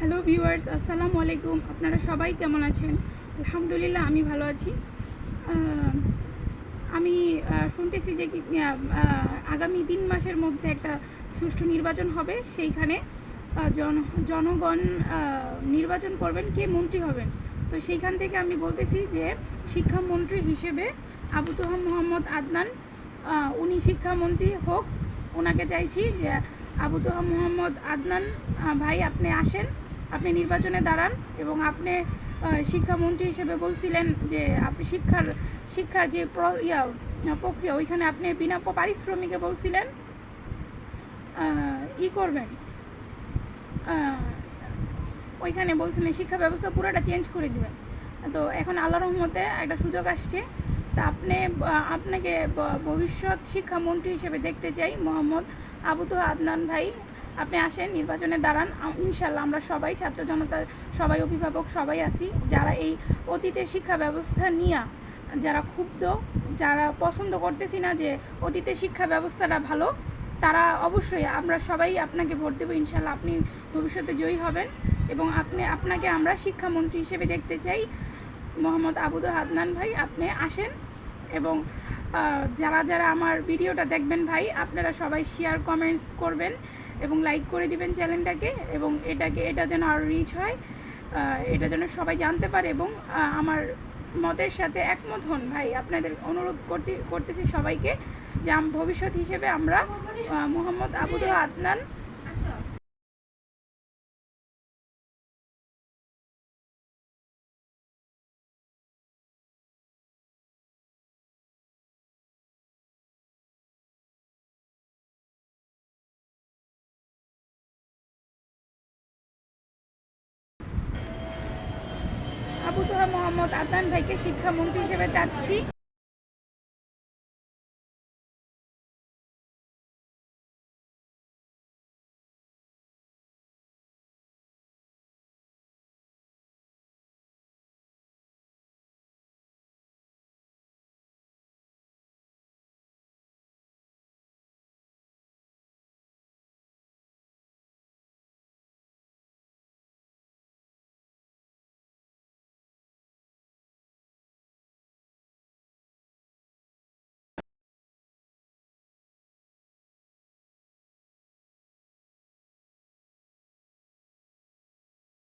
Hello viewers, আসসালামু আলাইকুম। আপনারা সবাই কেমন আছেন? আলহামদুলিল্লাহ, আমি ভালো আছি। আমি শুনতেছি যে আগামী 3 মাসের মধ্যে একটা সুষ্ঠু নির্বাচন হবে। সেইখানে জনগণ নির্বাচন করবেন কে মন্ত্রী হবেন। তো সেইখান থেকে আমি বলতেছি যে শিক্ষামন্ত্রী হিসেবে আবু তোহা মোহাম্মদ আদনান উনি শিক্ষামন্ত্রী হোক। ওনাকে চাইছি যে আবু তোহা মোহাম্মদ আদনান ভাই, আপনি আসেন, আপনি নির্বাচনে দাঁড়ান। এবং আপনি শিক্ষামন্ত্রী হিসেবে বলছিলেন যে আপনি শিক্ষার যে প্রক্রিয়া, ওইখানে আপনি বিনা পারিশ্রমিকে বলছিলেন করবেন, ওইখানে বলছিলেন শিক্ষা ব্যবস্থা পুরোটা চেঞ্জ করে দেবেন। তো এখন আল্লাহর রহমতে একটা সুযোগ আসছে। তা আপনাকে ভবিষ্যৎ শিক্ষামন্ত্রী হিসেবে দেখতে চাই। মোহাম্মদ আবু তোহা আদনান ভাই, আপনি আসেন, নির্বাচনে দাঁড়ান। ইনশাল্লাহ আমরা সবাই, ছাত্র জনতা সবাই, অভিভাবক সবাই আছি, যারা এই অতীতের শিক্ষা ব্যবস্থা নিয়ে যারা ক্ষুব্ধ, যারা পছন্দ করতেছি না যে অতীতের শিক্ষা ব্যবস্থাটা ভালো, তারা অবশ্যই আমরা সবাই আপনাকে ভোট দেবো। ইনশাল্লাহ আপনি ভবিষ্যতে জয়ী হবেন এবং আপনাকে আমরা শিক্ষামন্ত্রী হিসেবে দেখতে চাই। মোহাম্মদ আবু তোহা আদনান ভাই, আপনি আসেন। এবং যারা আমার ভিডিওটা দেখবেন ভাই, আপনারা সবাই শেয়ার কমেন্টস করবেন এবং লাইক করে দিবেন চ্যানেলটাকে, এবং এটা যেন আরও রিচ হয়, এটা যেন সবাই জানতে পারে এবং আমার মতের সাথে একমত হন। ভাই, আপনাদের অনুরোধ করতেছি সবাইকে যে ভবিষ্যৎ হিসেবে আমরা মোহাম্মদ আবু তোহা আদনান মোহাম্মদ আদনান ভাইকে শিক্ষামন্ত্রী হিসেবে চাচ্ছি।